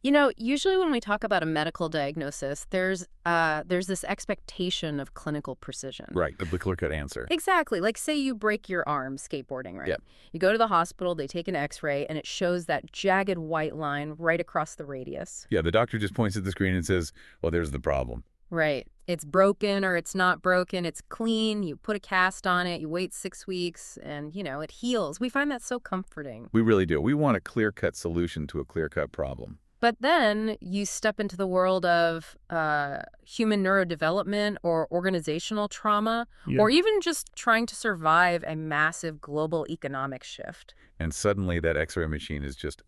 Usually when we talk about a medical diagnosis, there's this expectation of clinical precision. Right, the clear-cut answer. Exactly. Like, say you break your arm skateboarding, right? Yep. You go to the hospital, they take an X-ray, and it shows that jagged white line right across the radius. Yeah, the doctor just points at the screen and says, well, there's the problem. Right. It's broken or it's not broken. It's clean. You put a cast on it. You wait 6 weeks, and, it heals. We find that so comforting. We really do. We want a clear-cut solution to a clear-cut problem. But then you step into the world of human neurodevelopment or organizational trauma, or even just trying to survive a massive global economic shift. And suddenly that X-ray machine is just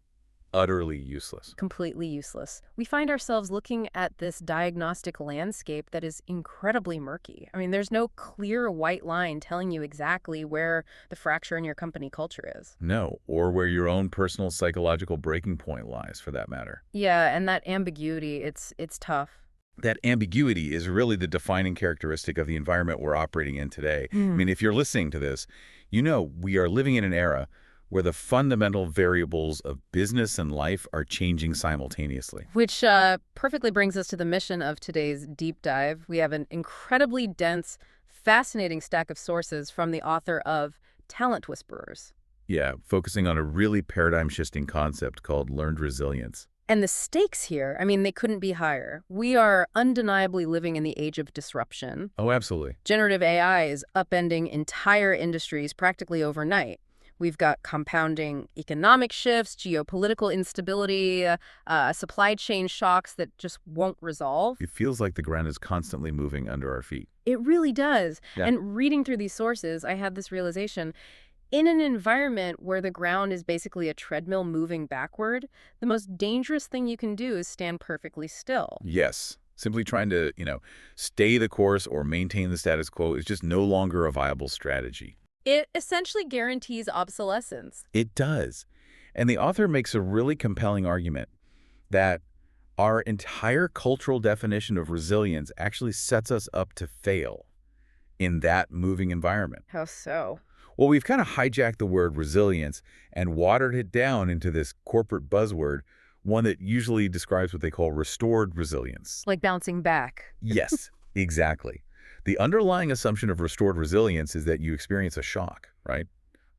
utterly useless. Completely useless. We find ourselves looking at this diagnostic landscape that is incredibly murky. I mean, there's no clear white line telling you exactly where the fracture in your company culture is. No, or where your own personal psychological breaking point lies, for that matter. Yeah, and that ambiguity, it's tough. That ambiguity is really the defining characteristic of the environment we're operating in today. I mean, if you're listening to this, we are living in an era where the fundamental variables of business and life are changing simultaneously. Which perfectly brings us to the mission of today's deep dive. We have an incredibly dense, fascinating stack of sources from the author of Talent Whisperers. Yeah, focusing on a really paradigm-shifting concept called learned resilience. And the stakes here, I mean, they couldn't be higher. We are undeniably living in the age of disruption. Oh, absolutely. Generative AI is upending entire industries practically overnight. We've got compounding economic shifts, geopolitical instability, supply chain shocks that just won't resolve. It feels like the ground is constantly moving under our feet. It really does. Yeah. And reading through these sources, I had this realization. In an environment where the ground is basically a treadmill moving backward, the most dangerous thing you can do is stand perfectly still. Yes. Simply trying to, stay the course or maintain the status quo is just no longer a viable strategy. It essentially guarantees obsolescence. It does. And the author makes a really compelling argument that our entire cultural definition of resilience actually sets us up to fail in that moving environment. How so? Well, we've kind of hijacked the word resilience and watered it down into this corporate buzzword, one that usually describes what they call restored resilience. Like bouncing back. Yes, exactly. The underlying assumption of restored resilience is that you experience a shock, right?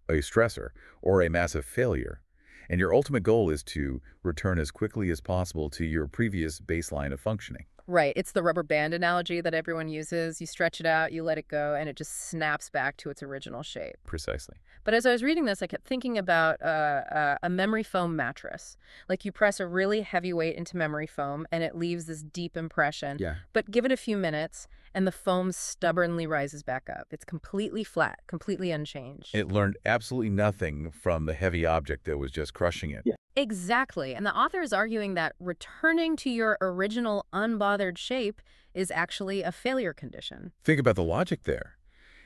A stressor, or a massive failure. And your ultimate goal is to return as quickly as possible to your previous baseline of functioning. Right. It's the rubber band analogy that everyone uses. You stretch it out, you let it go, and it just snaps back to its original shape. Precisely. But as I was reading this, I kept thinking about a memory foam mattress. Like, you press a really heavy weight into memory foam, and it leaves this deep impression. Yeah. But give it a few minutes, and the foam stubbornly rises back up. It's completely flat, completely unchanged. It learned absolutely nothing from the heavy object that was just crushing it. Yeah. Exactly. And the author is arguing that returning to your original unbothered shape is actually a failure condition. Think about the logic there.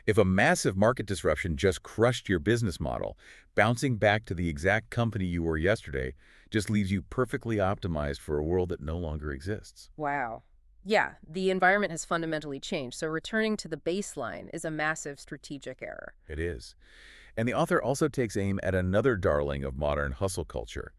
If a massive market disruption just crushed your business model, bouncing back to the exact company you were yesterday just leaves you perfectly optimized for a world that no longer exists. Wow. Yeah, the environment has fundamentally changed, so returning to the baseline is a massive strategic error. It is. And the author also takes aim at another darling of modern hustle culture,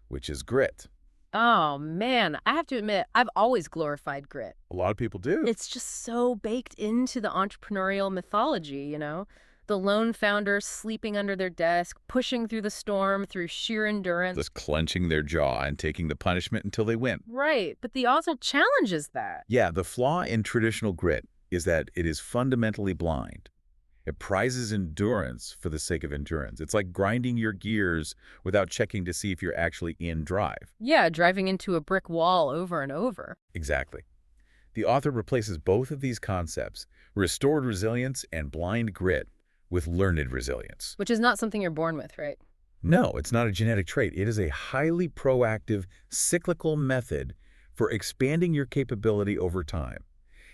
which is grit. Oh, man, I have to admit, I've always glorified grit. A lot of people do. It's just so baked into the entrepreneurial mythology, The lone founder sleeping under their desk, pushing through the storm through sheer endurance. Just clenching their jaw and taking the punishment until they win. Right, but the author challenges that. Yeah, the flaw in traditional grit is that it is fundamentally blind. It prizes endurance for the sake of endurance. It's like grinding your gears without checking to see if you're actually in drive. Yeah, driving into a brick wall over and over. Exactly. The author replaces both of these concepts, restored resilience and blind grit, with learned resilience. Which is not something you're born with, right? No, it's not a genetic trait. It is a highly proactive, cyclical method for expanding your capability over time.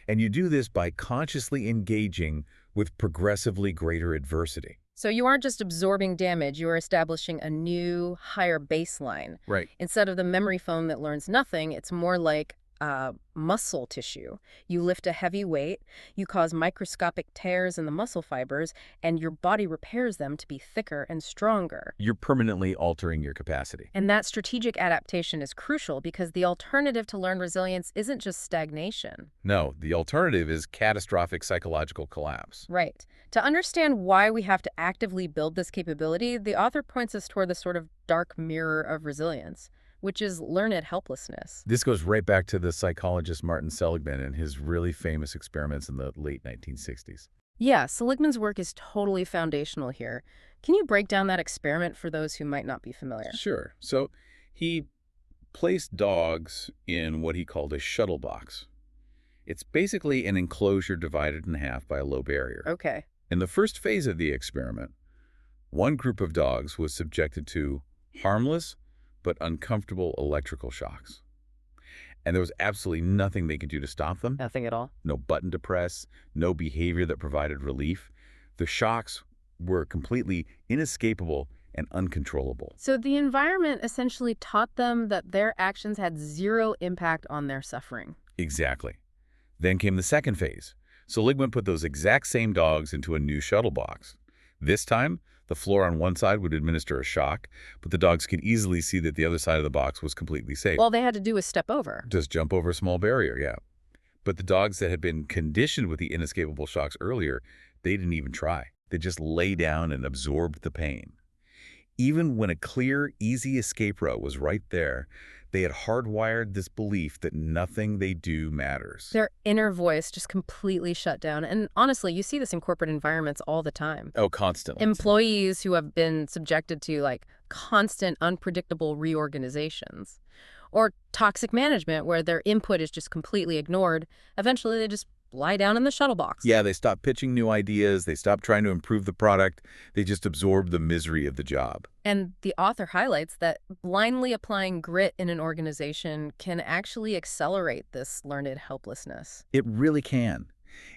And you do this by consciously engaging with progressively greater adversity. So you aren't just absorbing damage, you are establishing a new, higher baseline. Right. Instead of the memory foam that learns nothing, it's more like muscle tissue. You lift a heavy weight, you cause microscopic tears in the muscle fibers, and your body repairs them to be thicker and stronger. You're permanently altering your capacity. And that strategic adaptation is crucial because the alternative to learned resilience isn't just stagnation. No, the alternative is catastrophic psychological collapse. Right. To understand why we have to actively build this capability, the author points us toward the sort of dark mirror of resilience, which is learned helplessness. This goes right back to the psychologist Martin Seligman and his really famous experiments in the late 1960s. Yeah, Seligman's work is totally foundational here. Can you break down that experiment for those who might not be familiar? Sure. So he placed dogs in what he called a shuttle box. It's basically an enclosure divided in half by a low barrier. Okay. In the first phase of the experiment, one group of dogs was subjected to harmless but uncomfortable electrical shocks. And there was absolutely nothing they could do to stop them. Nothing at all. No button to press, no behavior that provided relief. The shocks were completely inescapable and uncontrollable. So the environment essentially taught them that their actions had zero impact on their suffering. Exactly. Then came the second phase. Seligman put those exact same dogs into a new shuttle box. This time, the floor on one side would administer a shock, but the dogs could easily see that the other side of the box was completely safe. All they had to do was step over. Just jump over a small barrier, yeah. But the dogs that had been conditioned with the inescapable shocks earlier, they didn't even try. They just lay down and absorbed the pain. Even when a clear, easy escape route was right there, they had hardwired this belief that nothing they do matters. Their inner voice just completely shut down. And honestly, you see this in corporate environments all the time. Oh, constantly. Employees who have been subjected to constant, unpredictable reorganizations. Or toxic management where their input is just completely ignored. Eventually, they just lie down in the shuttle box. Yeah, they stop pitching new ideas. They stop trying to improve the product. They just absorb the misery of the job. And the author highlights that blindly applying grit in an organization can actually accelerate this learned helplessness. It really can.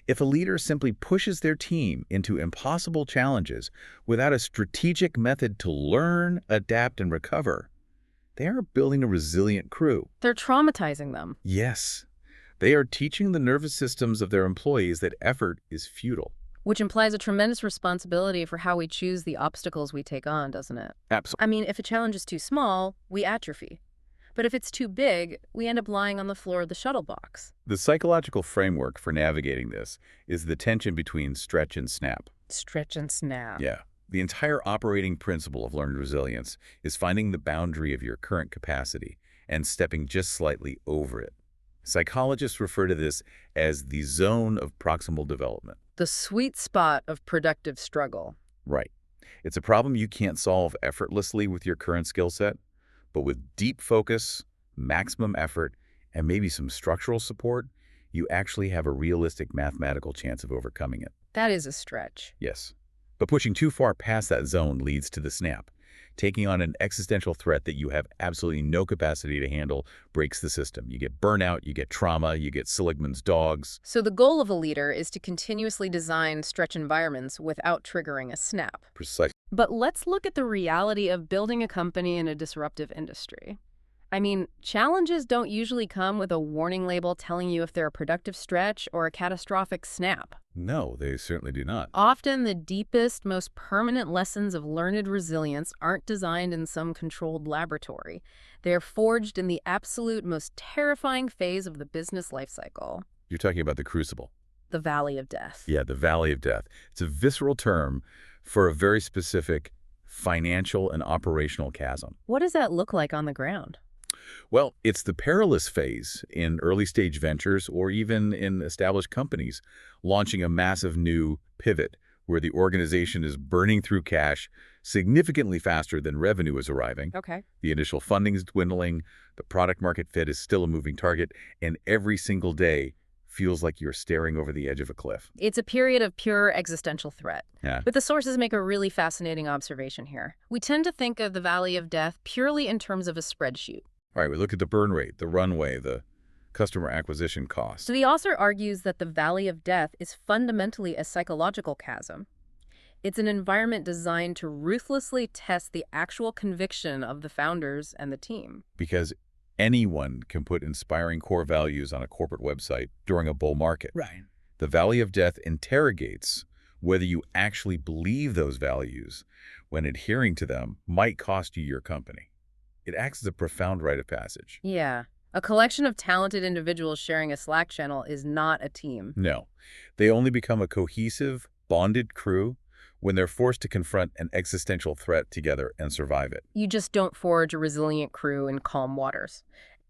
If a leader simply pushes their team into impossible challenges without a strategic method to learn, adapt, and recover, they are building a resilient crew. They're traumatizing them. Yes. They are teaching the nervous systems of their employees that effort is futile. Which implies a tremendous responsibility for how we choose the obstacles we take on, doesn't it? Absolutely. I mean, if a challenge is too small, we atrophy. But if it's too big, we end up lying on the floor of the shuttle box. The psychological framework for navigating this is the tension between stretch and snap. Stretch and snap. Yeah. The entire operating principle of learned resilience is finding the boundary of your current capacity and stepping just slightly over it. Psychologists refer to this as the zone of proximal development. The sweet spot of productive struggle. Right. It's a problem you can't solve effortlessly with your current skill set, but with deep focus, maximum effort, and maybe some structural support, you actually have a realistic mathematical chance of overcoming it. That is a stretch. Yes. But pushing too far past that zone leads to the snap. Taking on an existential threat that you have absolutely no capacity to handle breaks the system. You get burnout, you get trauma, you get Seligman's dogs. So the goal of a leader is to continuously design stretch environments without triggering a snap. Precisely. But let's look at the reality of building a company in a disruptive industry. I mean, challenges don't usually come with a warning label telling you if they're a productive stretch or a catastrophic snap. No, they certainly do not. Often, the deepest, most permanent lessons of learned resilience aren't designed in some controlled laboratory. They're forged in the absolute most terrifying phase of the business life cycle. You're talking about the crucible. The Valley of Death. Yeah, the Valley of Death. It's a visceral term for a very specific financial and operational chasm. What does that look like on the ground? Well, it's the perilous phase in early-stage ventures or even in established companies, launching a massive new pivot where the organization is burning through cash significantly faster than revenue is arriving. Okay. The initial funding is dwindling, the product market fit is still a moving target, and every single day feels like you're staring over the edge of a cliff. It's a period of pure existential threat. Yeah. But the sources make a really fascinating observation here. We tend to think of the Valley of Death purely in terms of a spreadsheet. All right, we look at the burn rate, the runway, the customer acquisition cost. So the author argues that the Valley of Death is fundamentally a psychological chasm. It's an environment designed to ruthlessly test the actual conviction of the founders and the team. Because Anyone can put inspiring core values on a corporate website during a bull market. Right. The Valley of Death interrogates whether you actually believe those values when adhering to them might cost you your company. It acts as a profound rite of passage. Yeah. A collection of talented individuals sharing a Slack channel is not a team. No, they only become a cohesive, bonded crew when they're forced to confront an existential threat together and survive it. You just don't forge a resilient crew in calm waters.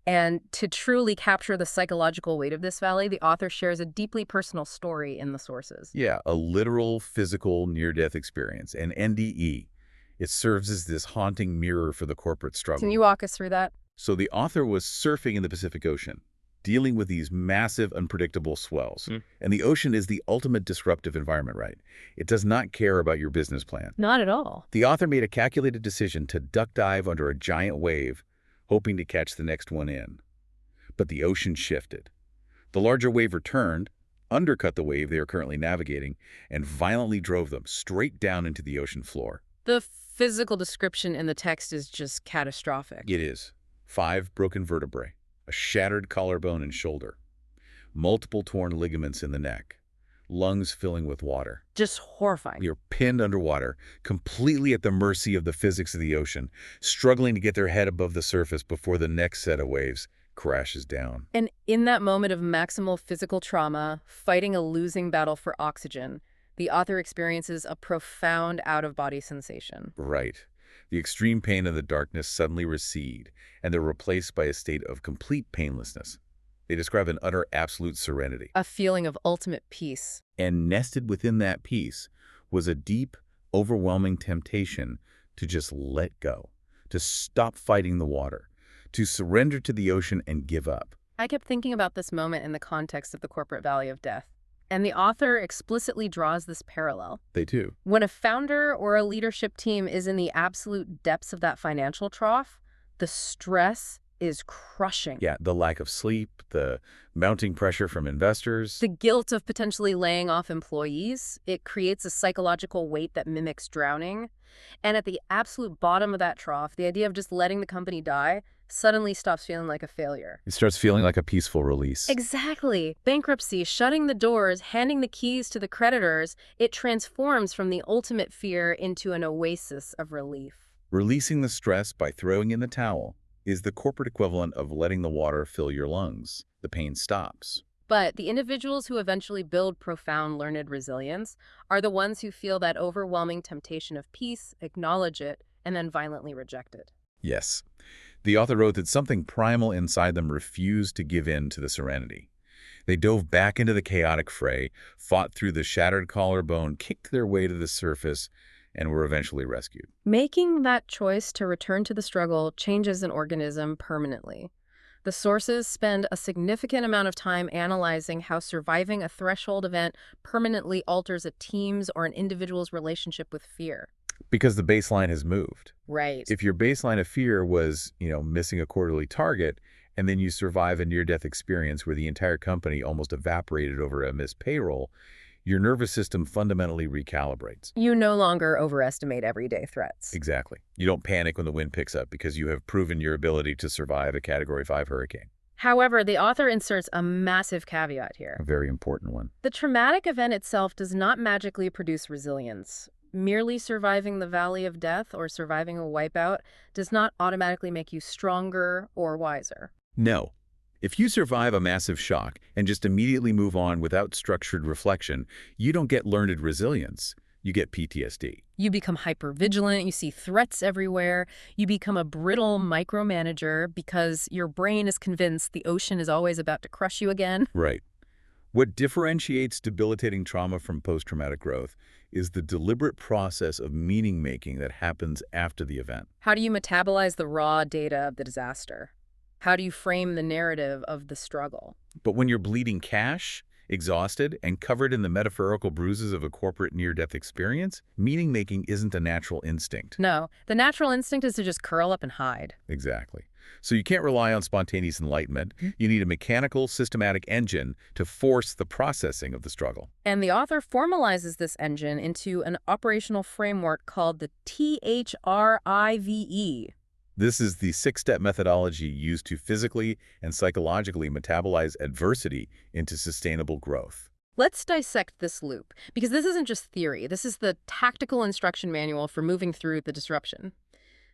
And to truly capture the psychological weight of this valley, the author shares a deeply personal story in the sources. Yeah, a literal, physical, near-death experience, an NDE. It serves as this haunting mirror for the corporate struggle. Can you walk us through that? So the author was surfing in the Pacific Ocean, dealing with these massive, unpredictable swells. And the ocean is the ultimate disruptive environment, right? It does not care about your business plan. Not at all. The author made a calculated decision to duck dive under a giant wave, hoping to catch the next one in. But the ocean shifted. The larger wave returned, undercut the wave they are currently navigating, and violently drove them straight down into the ocean floor. The physical description in the text is just catastrophic. It is. 5 broken vertebrae, a shattered collarbone and shoulder, multiple torn ligaments in the neck, lungs filling with water. Just horrifying. You're pinned underwater, completely at the mercy of the physics of the ocean, struggling to get their head above the surface before the next set of waves crashes down. And in that moment of maximal physical trauma, fighting a losing battle for oxygen, the author experiences a profound out-of-body sensation. Right. The extreme pain and the darkness suddenly recede, and they're replaced by a state of complete painlessness. They describe an utter absolute serenity. A feeling of ultimate peace. And nested within that peace was a deep, overwhelming temptation to just let go, to stop fighting the water, to surrender to the ocean and give up. I kept thinking about this moment in the context of the corporate valley of death. And the author explicitly draws this parallel. They do. When a founder or a leadership team is in the absolute depths of that financial trough, the stress is crushing. Yeah, the lack of sleep, the mounting pressure from investors. The guilt of potentially laying off employees, it creates a psychological weight that mimics drowning. And at the absolute bottom of that trough, the idea of just letting the company die suddenly stops feeling like a failure. It starts feeling like a peaceful release. Exactly. Bankruptcy, shutting the doors, handing the keys to the creditors, it transforms from the ultimate fear into an oasis of relief. Releasing the stress by throwing in the towel is the corporate equivalent of letting the water fill your lungs. The pain stops. But the individuals who eventually build profound learned resilience are the ones who feel that overwhelming temptation of peace, acknowledge it, and then violently reject it. Yes. The author wrote that something primal inside them refused to give in to the serenity. They dove back into the chaotic fray, fought through the shattered collarbone, kicked their way to the surface, and were eventually rescued. Making that choice to return to the struggle changes an organism permanently. The sources spend a significant amount of time analyzing how surviving a threshold event permanently alters a team's or an individual's relationship with fear. Because the baseline has moved. Right. If your baseline of fear was, missing a quarterly target, and then you survive a near-death experience where the entire company almost evaporated over a missed payroll, your nervous system fundamentally recalibrates. You no longer overestimate everyday threats. Exactly. You don't panic when the wind picks up because you have proven your ability to survive a Category 5 hurricane. However, the author inserts a massive caveat here. A very important one. The traumatic event itself does not magically produce resilience. Merely surviving the valley of death or surviving a wipeout does not automatically make you stronger or wiser. No. If you survive a massive shock and just immediately move on without structured reflection, you don't get learned resilience. You get PTSD. You become hypervigilant, you see threats everywhere, you become a brittle micromanager because your brain is convinced the ocean is always about to crush you again. Right. What differentiates debilitating trauma from post-traumatic growth is the deliberate process of meaning-making that happens after the event. How do you metabolize the raw data of the disaster? How do you frame the narrative of the struggle? But when you're bleeding cash, exhausted, and covered in the metaphorical bruises of a corporate near-death experience, meaning-making isn't a natural instinct. No, the natural instinct is to just curl up and hide. Exactly. So you can't rely on spontaneous enlightenment. You need a mechanical, systematic engine to force the processing of the struggle. And the author formalizes this engine into an operational framework called the THRIVE. This is the six-step methodology used to physically and psychologically metabolize adversity into sustainable growth. Let's dissect this loop, because this isn't just theory. This is the tactical instruction manual for moving through the disruption.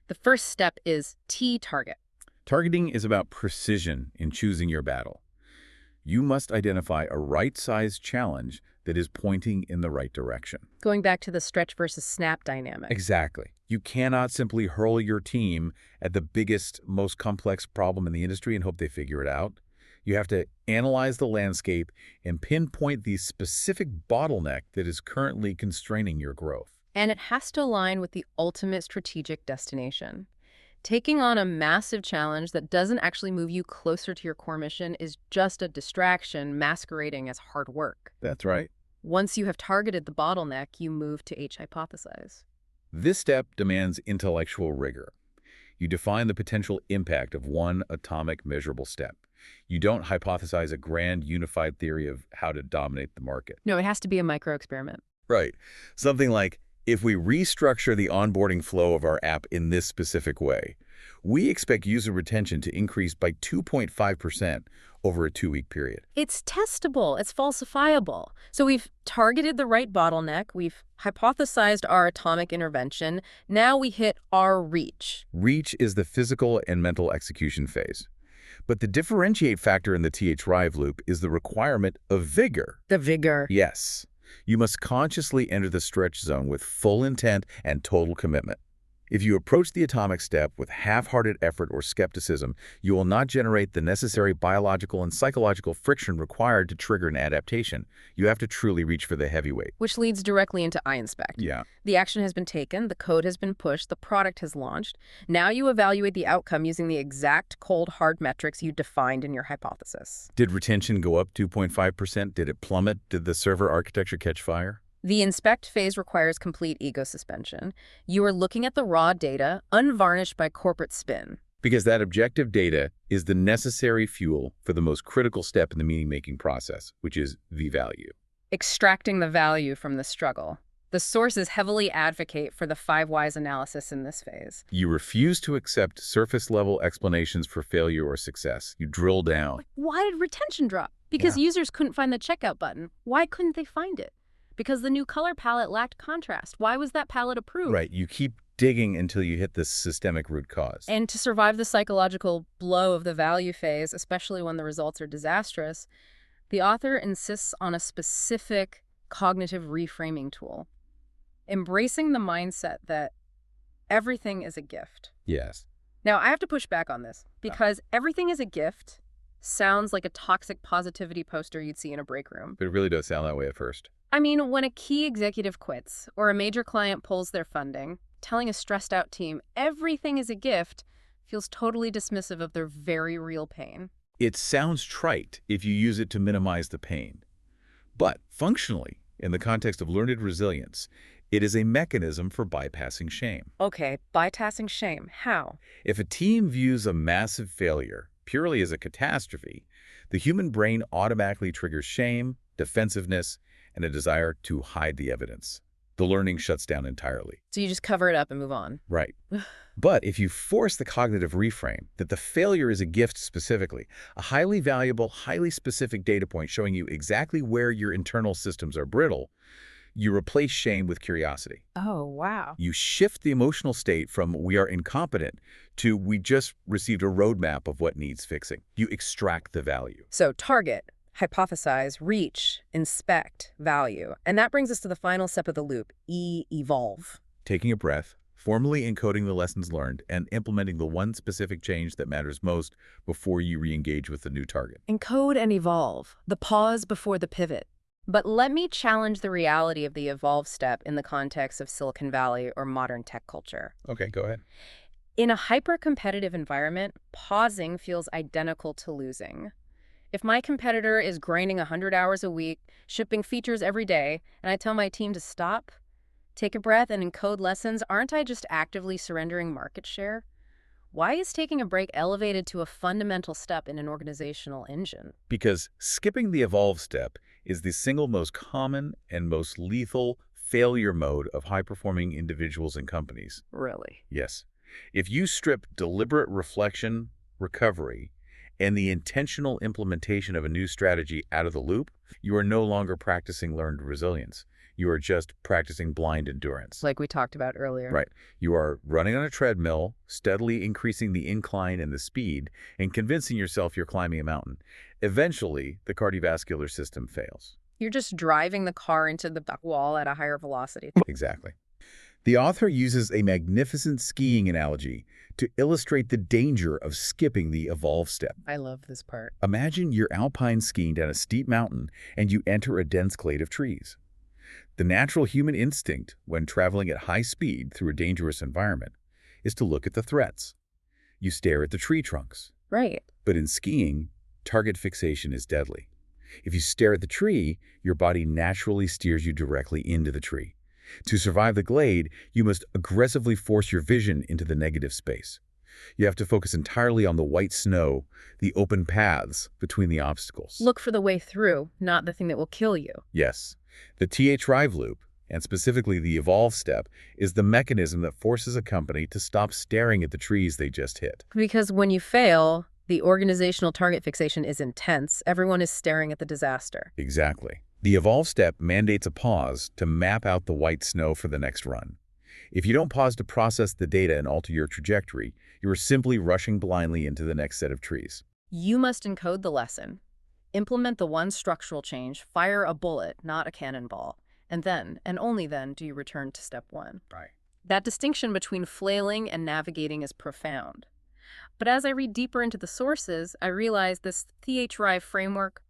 The first step is T-target. Targeting is about precision in choosing your battle. You must identify a right-sized challenge that is pointing in the right direction. Going back to the stretch versus snap dynamic. Exactly. You cannot simply hurl your team at the biggest, most complex problem in the industry and hope they figure it out. You have to analyze the landscape and pinpoint the specific bottleneck that is currently constraining your growth. And it has to align with the ultimate strategic destination. Taking on a massive challenge that doesn't actually move you closer to your core mission is just a distraction masquerading as hard work. That's right. Once you have targeted the bottleneck, you move to H-hypothesize. This step demands intellectual rigor. You define the potential impact of one atomic measurable step. You don't hypothesize a grand unified theory of how to dominate the market. No, it has to be a micro-experiment. Right. Something like, if we restructure the onboarding flow of our app in this specific way, we expect user retention to increase by 2.5% over a 2-week period. It's testable. It's falsifiable. So we've targeted the right bottleneck. We've hypothesized our atomic intervention. Now we hit our reach. Reach is the physical and mental execution phase. But the differentiate factor in the TH-Rive loop is the requirement of vigor. The vigor. Yes. You must consciously enter the stretch zone with full intent and total commitment. If you approach the atomic step with half-hearted effort or skepticism, you will not generate the necessary biological and psychological friction required to trigger an adaptation. You have to truly reach for the heavyweight. Which leads directly into iInspect. Yeah. The action has been taken, the code has been pushed, the product has launched. Now you evaluate the outcome using the exact cold, hard metrics you defined in your hypothesis. Did retention go up 2.5%? Did it plummet? Did the server architecture catch fire? The inspect phase requires complete ego suspension. You are looking at the raw data, unvarnished by corporate spin. Because that objective data is the necessary fuel for the most critical step in the meaning-making process, which is v-value. Extracting the value from the struggle. The sources heavily advocate for the 5 whys analysis in this phase. You refuse to accept surface-level explanations for failure or success. You drill down. Why did retention drop? Because users couldn't find the checkout button. Why couldn't they find it? Because the new color palette lacked contrast. Why was that palette approved? Right. You keep digging until you hit the systemic root cause. And to survive the psychological blow of the value phase, especially when the results are disastrous, the author insists on a specific cognitive reframing tool. Embracing the mindset that everything is a gift. Yes. Now, I have to push back on this because everything is a gift sounds like a toxic positivity poster you'd see in a break room. But it really does sound that way at first. I mean, when a key executive quits or a major client pulls their funding, telling a stressed out team everything is a gift feels totally dismissive of their very real pain. It sounds trite if you use it to minimize the pain. But functionally, in the context of learned resilience, it is a mechanism for bypassing shame. Okay, bypassing shame. How? If a team views a massive failure purely as a catastrophe, the human brain automatically triggers shame, defensiveness, and a desire to hide the evidence. The learning shuts down entirely. So you just cover it up and move on. Right. But if you force the cognitive reframe that the failure is a gift specifically, a highly valuable, highly specific data point showing you exactly where your internal systems are brittle, you replace shame with curiosity. Oh, wow. You shift the emotional state from we are incompetent to we just received a roadmap of what needs fixing. You extract the value. So target, hypothesize, reach, inspect, value. And that brings us to the final step of the loop, evolve. Taking a breath, formally encoding the lessons learned, and implementing the one specific change that matters most before you re-engage with the new target. Encode and evolve, the pause before the pivot. But let me challenge the reality of the evolve step in the context of Silicon Valley or modern tech culture. Okay, go ahead. In a hyper-competitive environment, pausing feels identical to losing. If my competitor is grinding 100 hours a week, shipping features every day, and I tell my team to stop, take a breath, and encode lessons, aren't I just actively surrendering market share? Why is taking a break elevated to a fundamental step in an organizational engine? Because skipping the evolve step is the single most common and most lethal failure mode of high-performing individuals and companies. Really? Yes. If you strip deliberate reflection, recovery, and the intentional implementation of a new strategy out of the loop, you are no longer practicing learned resilience. You are just practicing blind endurance. Like we talked about earlier. Right. You are running on a treadmill, steadily increasing the incline and the speed, and convincing yourself you're climbing a mountain. Eventually, the cardiovascular system fails. You're just driving the car into the back wall at a higher velocity. Exactly. The author uses a magnificent skiing analogy to illustrate the danger of skipping the evolve step. I love this part. Imagine you're alpine skiing down a steep mountain and you enter a dense glade of trees. The natural human instinct when traveling at high speed through a dangerous environment is to look at the threats. You stare at the tree trunks. Right. But in skiing, target fixation is deadly. If you stare at the tree, your body naturally steers you directly into the tree. To survive the glade, you must aggressively force your vision into the negative space. You have to focus entirely on the white snow, the open paths between the obstacles. Look for the way through, not the thing that will kill you. Yes. The TH-Rive loop, and specifically the evolve step, is the mechanism that forces a company to stop staring at the trees they just hit. Because when you fail, the organizational target fixation is intense. Everyone is staring at the disaster. Exactly. The evolve step mandates a pause to map out the white snow for the next run. If you don't pause to process the data and alter your trajectory, you are simply rushing blindly into the next set of trees. You must encode the lesson. Implement the one structural change, fire a bullet, not a cannonball. And then, and only then, do you return to step one. Right. That distinction between flailing and navigating is profound. But as I read deeper into the sources, I realize this TH-Rive framework,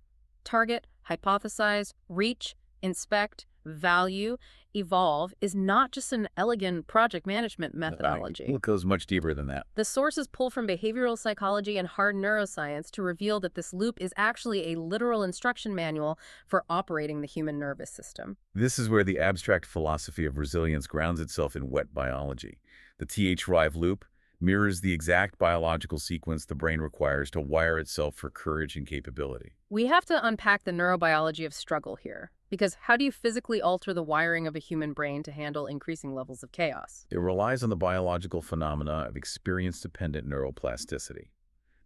target, hypothesize, reach, inspect, value, evolve, is not just an elegant project management methodology. It goes much deeper than that. The sources pull from behavioral psychology and hard neuroscience to reveal that this loop is actually a literal instruction manual for operating the human nervous system. This is where the abstract philosophy of resilience grounds itself in wet biology. The TH-Rive loop mirrors the exact biological sequence the brain requires to wire itself for courage and capability. We have to unpack the neurobiology of struggle here, because how do you physically alter the wiring of a human brain to handle increasing levels of chaos? It relies on the biological phenomena of experience-dependent neuroplasticity.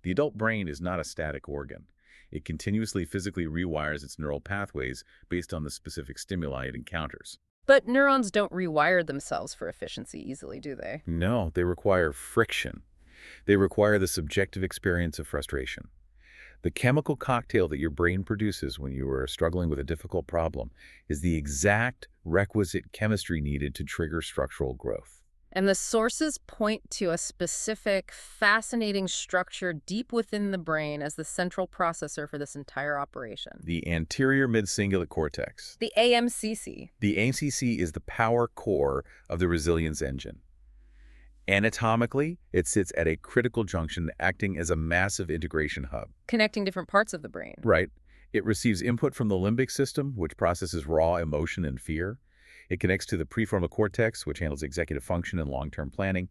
The adult brain is not a static organ. It continuously physically rewires its neural pathways based on the specific stimuli it encounters. But neurons don't rewire themselves for efficiency easily, do they? No, they require friction. They require the subjective experience of frustration. The chemical cocktail that your brain produces when you are struggling with a difficult problem is the exact requisite chemistry needed to trigger structural growth. And the sources point to a specific, fascinating structure deep within the brain as the central processor for this entire operation. The anterior midcingulate cortex. The AMCC. The AMCC is the power core of the resilience engine. Anatomically, it sits at a critical junction acting as a massive integration hub. Connecting different parts of the brain. Right. It receives input from the limbic system, which processes raw emotion and fear. It connects to the prefrontal cortex, which handles executive function and long-term planning.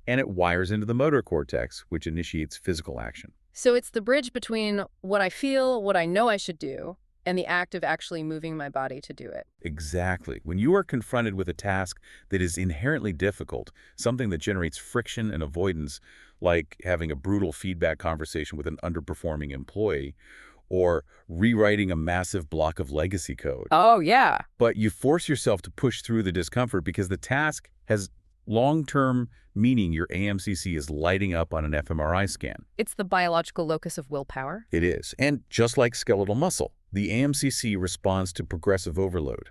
And it wires into the motor cortex, which initiates physical action. So it's the bridge between what I feel, what I know I should do, and the act of actually moving my body to do it. Exactly. When you are confronted with a task that is inherently difficult, something that generates friction and avoidance, like having a brutal feedback conversation with an underperforming employee, or rewriting a massive block of legacy code. Oh, yeah. But you force yourself to push through the discomfort because the task has long-term meaning. Your AMCC is lighting up on an fMRI scan. It's the biological locus of willpower. It is. And just like skeletal muscle, the AMCC responds to progressive overload.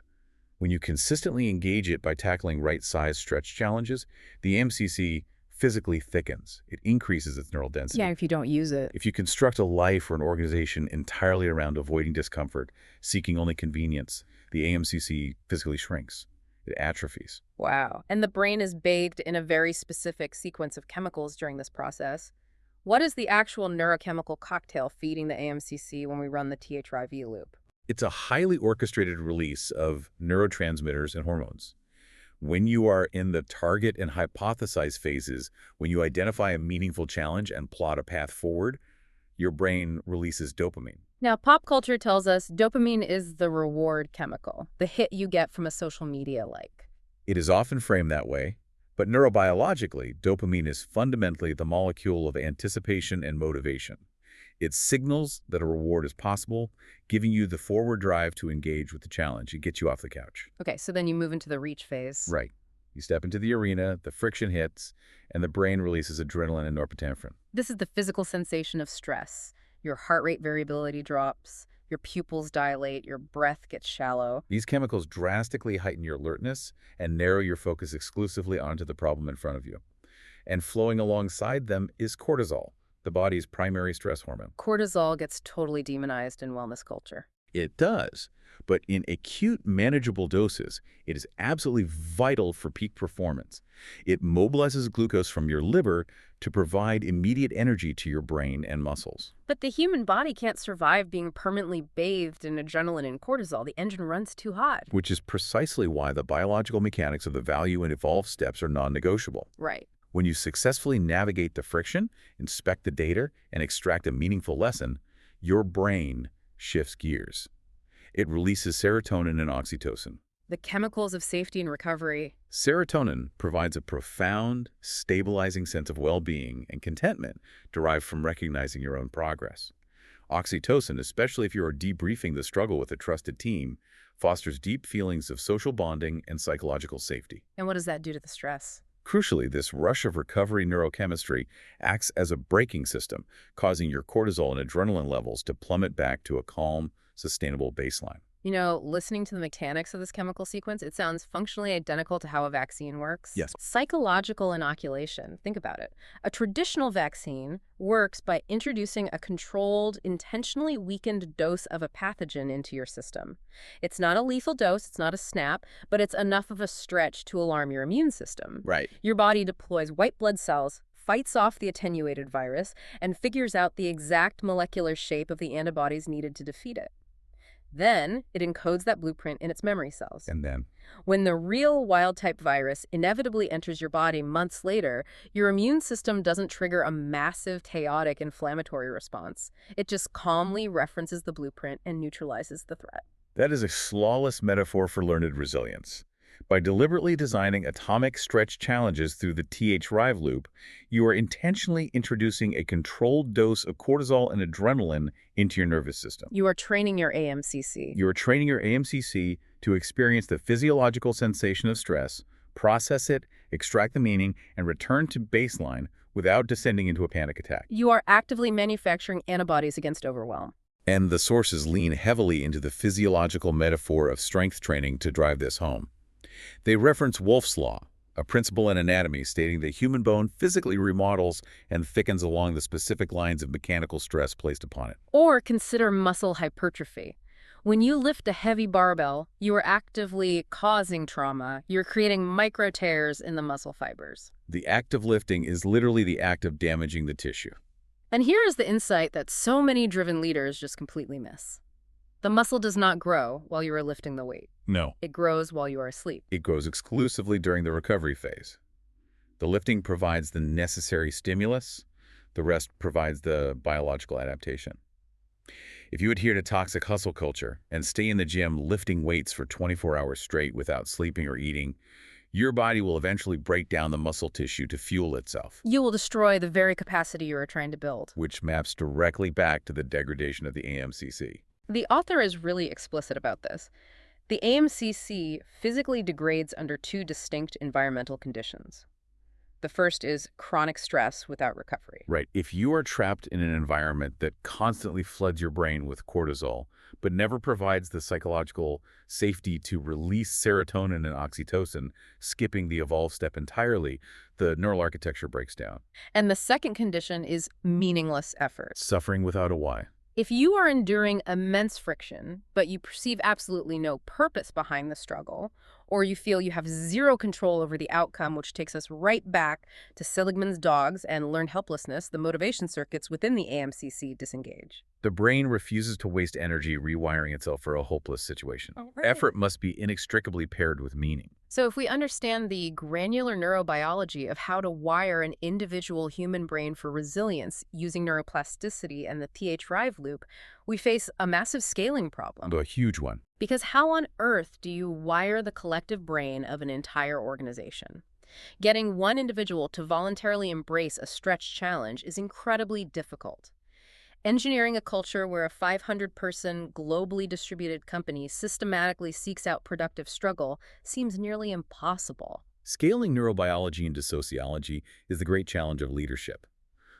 When you consistently engage it by tackling right-size stretch challenges, the AMCC physically thickens. It increases its neural density. Yeah, if you don't use it. If you construct a life or an organization entirely around avoiding discomfort, seeking only convenience, the AMCC physically shrinks. It atrophies. Wow. And the brain is bathed in a very specific sequence of chemicals during this process. What is the actual neurochemical cocktail feeding the AMCC when we run the TH-Rive loop? It's a highly orchestrated release of neurotransmitters and hormones. When you are in the target and hypothesize phases, when you identify a meaningful challenge and plot a path forward, your brain releases dopamine. Now, pop culture tells us dopamine is the reward chemical, the hit you get from a social media like. It is often framed that way, But neurobiologically, dopamine is fundamentally the molecule of anticipation and motivation. It signals that a reward is possible, giving you the forward drive to engage with the challenge. It gets you off the couch. Okay, so then you move into the reach phase. Right. You step into the arena, the friction hits, and the brain releases adrenaline and norepinephrine. This is the physical sensation of stress. Your heart rate variability drops, your pupils dilate, your breath gets shallow. These chemicals drastically heighten your alertness and narrow your focus exclusively onto the problem in front of you. And flowing alongside them is cortisol, the body's primary stress hormone. Cortisol gets totally demonized in wellness culture. It does, but in acute, manageable doses, it is absolutely vital for peak performance. It mobilizes glucose from your liver to provide immediate energy to your brain and muscles. But the human body can't survive being permanently bathed in adrenaline and cortisol. The engine runs too hot. Which is precisely why the biological mechanics of the value and evolve steps are non-negotiable. Right. When you successfully navigate the friction, inspect the data, and extract a meaningful lesson, your brain shifts gears. It releases serotonin and oxytocin. The chemicals of safety and recovery. Serotonin provides a profound, stabilizing sense of well-being and contentment derived from recognizing your own progress. Oxytocin, especially if you are debriefing the struggle with a trusted team, fosters deep feelings of social bonding and psychological safety. And what does that do to the stress? Crucially, this rush of recovery neurochemistry acts as a braking system, causing your cortisol and adrenaline levels to plummet back to a calm, sustainable baseline. You know, listening to the mechanics of this chemical sequence, it sounds functionally identical to how a vaccine works. Yes. Psychological inoculation. Think about it. A traditional vaccine works by introducing a controlled, intentionally weakened dose of a pathogen into your system. It's not a lethal dose, it's not a snap, but it's enough of a stretch to alarm your immune system. Right. Your body deploys white blood cells, fights off the attenuated virus, and figures out the exact molecular shape of the antibodies needed to defeat it. Then, it encodes that blueprint in its memory cells. And then? When the real wild-type virus inevitably enters your body months later, your immune system doesn't trigger a massive, chaotic, inflammatory response. It just calmly references the blueprint and neutralizes the threat. That is a flawless metaphor for learned resilience. By deliberately designing atomic stretch challenges through the TH-Rive loop, you are intentionally introducing a controlled dose of cortisol and adrenaline into your nervous system. You are training your AMCC. You are training your AMCC to experience the physiological sensation of stress, process it, extract the meaning, and return to baseline without descending into a panic attack. You are actively manufacturing antibodies against overwhelm. And the sources lean heavily into the physiological metaphor of strength training to drive this home. They reference Wolff's Law, a principle in anatomy stating that human bone physically remodels and thickens along the specific lines of mechanical stress placed upon it. Or consider muscle hypertrophy. When you lift a heavy barbell, you are actively causing trauma. You're creating micro tears in the muscle fibers. The act of lifting is literally the act of damaging the tissue. And here is the insight that so many driven leaders just completely miss. The muscle does not grow while you are lifting the weight. No. It grows while you are asleep. It grows exclusively during the recovery phase. The lifting provides the necessary stimulus. The rest provides the biological adaptation. If you adhere to toxic hustle culture and stay in the gym lifting weights for 24 hours straight without sleeping or eating, your body will eventually break down the muscle tissue to fuel itself. You will destroy the very capacity you are trying to build. Which maps directly back to the degradation of the AMCC. The author is really explicit about this. The AMCC physically degrades under two distinct environmental conditions. The first is chronic stress without recovery. Right. If you are trapped in an environment that constantly floods your brain with cortisol, but never provides the psychological safety to release serotonin and oxytocin, skipping the evolve step entirely, the neural architecture breaks down. And the second condition is meaningless effort. Suffering without a why. If you are enduring immense friction, but you perceive absolutely no purpose behind the struggle, or you feel you have zero control over the outcome, which takes us right back to Seligman's dogs and learned helplessness, the motivation circuits within the AMCC disengage. The brain refuses to waste energy rewiring itself for a hopeless situation. Oh, right. Effort must be inextricably paired with meaning. So if we understand the granular neurobiology of how to wire an individual human brain for resilience using neuroplasticity and the TH-Rive loop, we face a massive scaling problem. A huge one. Because how on earth do you wire the collective brain of an entire organization? Getting one individual to voluntarily embrace a stretch challenge is incredibly difficult. Engineering a culture where a 500-person, globally distributed company systematically seeks out productive struggle seems nearly impossible. Scaling neurobiology into sociology is the great challenge of leadership.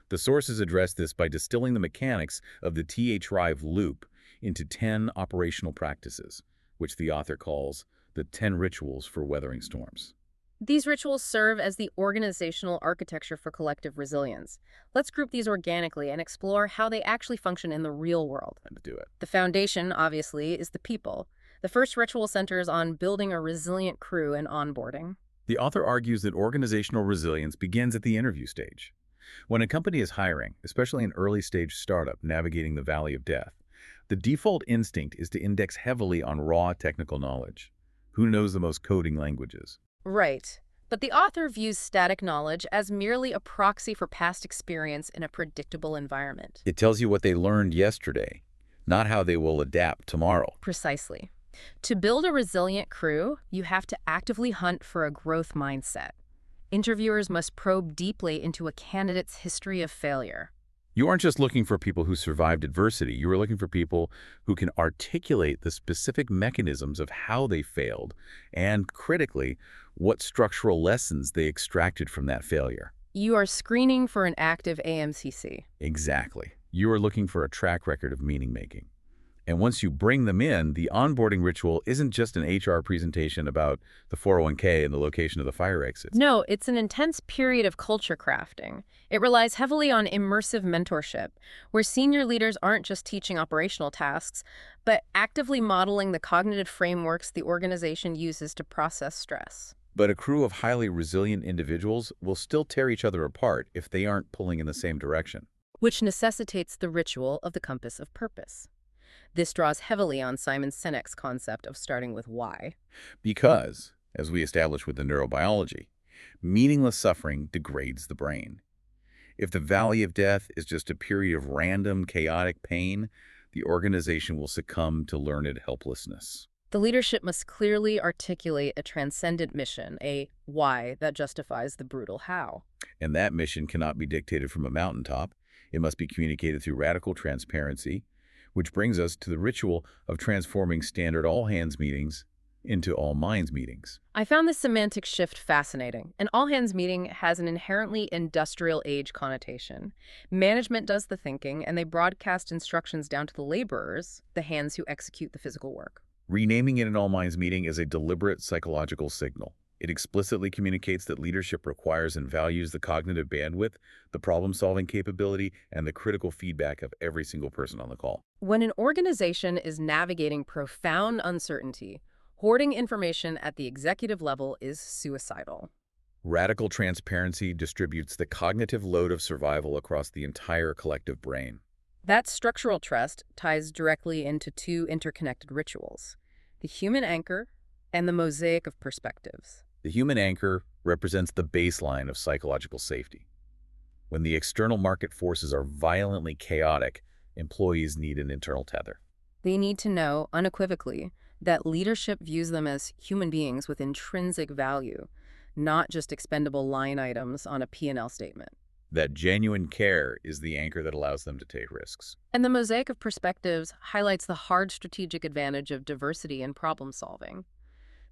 The sources address this by distilling the mechanics of the TH-Rive loop into 10 operational practices, which the author calls the 10 rituals for weathering storms. These rituals serve as the organizational architecture for collective resilience. Let's group these organically and explore how they actually function in the real world. And to do it. The foundation, obviously, is the people. The first ritual centers on building a resilient crew and onboarding. The author argues that organizational resilience begins at the interview stage. When a company is hiring, especially an early-stage startup navigating the valley of death, the default instinct is to index heavily on raw technical knowledge. Who knows the most coding languages? Right. But the author views static knowledge as merely a proxy for past experience in a predictable environment. It tells you what they learned yesterday, not how they will adapt tomorrow. Precisely. To build a resilient crew, you have to actively hunt for a growth mindset. Interviewers must probe deeply into a candidate's history of failure. You aren't just looking for people who survived adversity. You are looking for people who can articulate the specific mechanisms of how they failed and, critically, what structural lessons they extracted from that failure. You are screening for an active AMCC. Exactly. You are looking for a track record of meaning-making. And once you bring them in, the onboarding ritual isn't just an HR presentation about the 401k and the location of the fire exits. No, it's an intense period of culture crafting. It relies heavily on immersive mentorship, where senior leaders aren't just teaching operational tasks, but actively modeling the cognitive frameworks the organization uses to process stress. But a crew of highly resilient individuals will still tear each other apart if they aren't pulling in the same direction. Which necessitates the ritual of the compass of purpose. This draws heavily on Simon Sinek's concept of starting with why. Because, as we established with the neurobiology, meaningless suffering degrades the brain. If the valley of death is just a period of random, chaotic pain, the organization will succumb to learned helplessness. The leadership must clearly articulate a transcendent mission, a why that justifies the brutal how. And that mission cannot be dictated from a mountaintop. It must be communicated through radical transparency, which brings us to the ritual of transforming standard all-hands meetings into all-minds meetings. I found this semantic shift fascinating. An all-hands meeting has an inherently industrial age connotation. Management does the thinking, and they broadcast instructions down to the laborers, the hands who execute the physical work. Renaming it an all-minds meeting is a deliberate psychological signal. It explicitly communicates that leadership requires and values the cognitive bandwidth, the problem-solving capability, and the critical feedback of every single person on the call. When an organization is navigating profound uncertainty, hoarding information at the executive level is suicidal. Radical transparency distributes the cognitive load of survival across the entire collective brain. That structural trust ties directly into two interconnected rituals: the human anchor and the mosaic of perspectives. The human anchor represents the baseline of psychological safety. When the external market forces are violently chaotic, employees need an internal tether. They need to know, unequivocally, that leadership views them as human beings with intrinsic value, not just expendable line items on a P&L statement. That genuine care is the anchor that allows them to take risks. And the mosaic of perspectives highlights the hard strategic advantage of diversity in problem solving.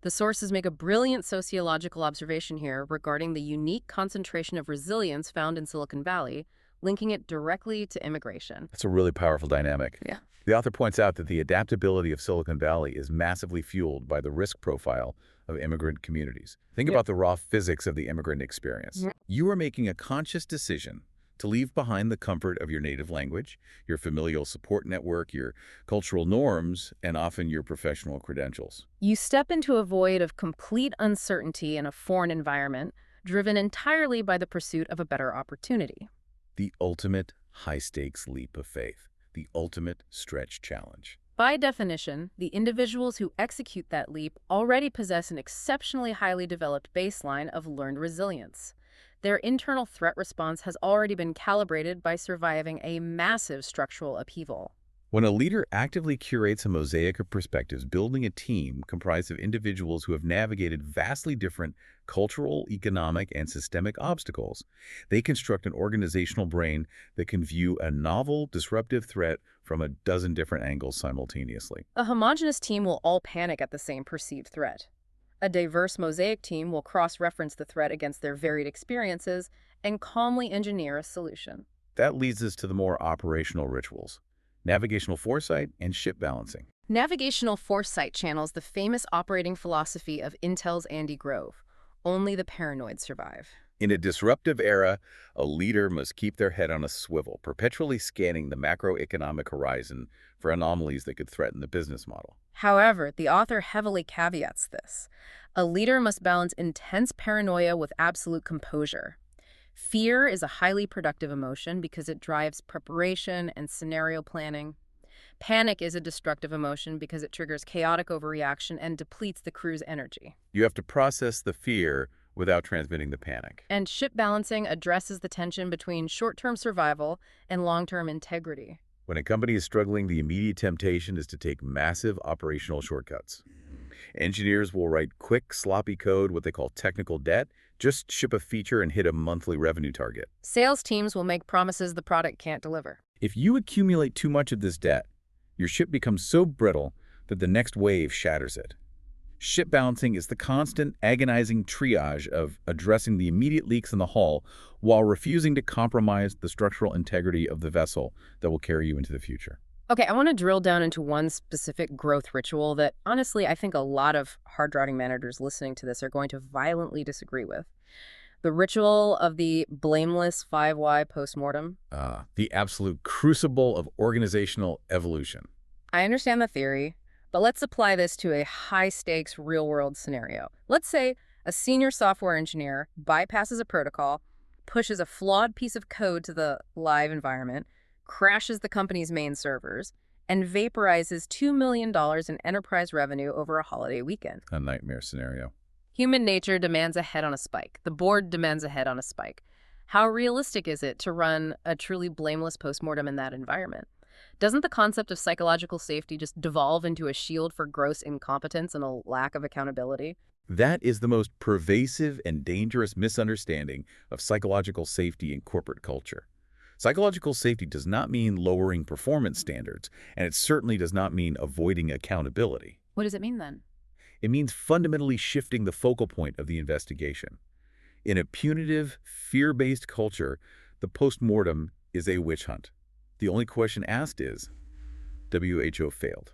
The sources make a brilliant sociological observation here regarding the unique concentration of resilience found in Silicon Valley, linking it directly to immigration. That's a really powerful dynamic. Yeah. The author points out that the adaptability of Silicon Valley is massively fueled by the risk profile of immigrant communities. Think about the raw physics of the immigrant experience. You are making a conscious decision to leave behind the comfort of your native language, your familial support network, your cultural norms, and often your professional credentials. You step into a void of complete uncertainty in a foreign environment, driven entirely by the pursuit of a better opportunity. The ultimate high-stakes leap of faith, the ultimate stretch challenge. By definition, the individuals who execute that leap already possess an exceptionally highly developed baseline of learned resilience. Their internal threat response has already been calibrated by surviving a massive structural upheaval. When a leader actively curates a mosaic of perspectives, building a team comprised of individuals who have navigated vastly different cultural, economic, and systemic obstacles, they construct an organizational brain that can view a novel, disruptive threat from a dozen different angles simultaneously. A homogeneous team will all panic at the same perceived threat. A diverse mosaic team will cross-reference the threat against their varied experiences and calmly engineer a solution. That leads us to the more operational rituals: navigational foresight and ship balancing. Navigational foresight channels the famous operating philosophy of Intel's Andy Grove. Only the paranoid survive. In a disruptive era, a leader must keep their head on a swivel, perpetually scanning the macroeconomic horizon for anomalies that could threaten the business model. However, the author heavily caveats this. A leader must balance intense paranoia with absolute composure. Fear is a highly productive emotion because it drives preparation and scenario planning. Panic is a destructive emotion because it triggers chaotic overreaction and depletes the crew's energy. You have to process the fear without transmitting the panic. And ship balancing addresses the tension between short-term survival and long-term integrity. When a company is struggling, the immediate temptation is to take massive operational shortcuts. Engineers will write quick, sloppy code, what they call technical debt, just ship a feature and hit a monthly revenue target. Sales teams will make promises the product can't deliver. If you accumulate too much of this debt, your ship becomes so brittle that the next wave shatters it. Ship balancing is the constant, agonizing triage of addressing the immediate leaks in the hull while refusing to compromise the structural integrity of the vessel that will carry you into the future. Okay, I want to drill down into one specific growth ritual that, honestly, I think a lot of hard driving managers listening to this are going to violently disagree with. The ritual of the blameless 5Y postmortem. The absolute crucible of organizational evolution. I understand the theory, but let's apply this to a high-stakes real-world scenario. Let's say a senior software engineer bypasses a protocol, pushes a flawed piece of code to the live environment, crashes the company's main servers, and vaporizes $2 million in enterprise revenue over a holiday weekend. A nightmare scenario. Human nature demands a head on a spike. The board demands a head on a spike. How realistic is it to run a truly blameless postmortem in that environment? Doesn't the concept of psychological safety just devolve into a shield for gross incompetence and a lack of accountability? That is the most pervasive and dangerous misunderstanding of psychological safety in corporate culture. Psychological safety does not mean lowering performance standards, and it certainly does not mean avoiding accountability. What does it mean then? It means fundamentally shifting the focal point of the investigation. In a punitive, fear-based culture, the postmortem is a witch hunt. The only question asked is, WHO failed.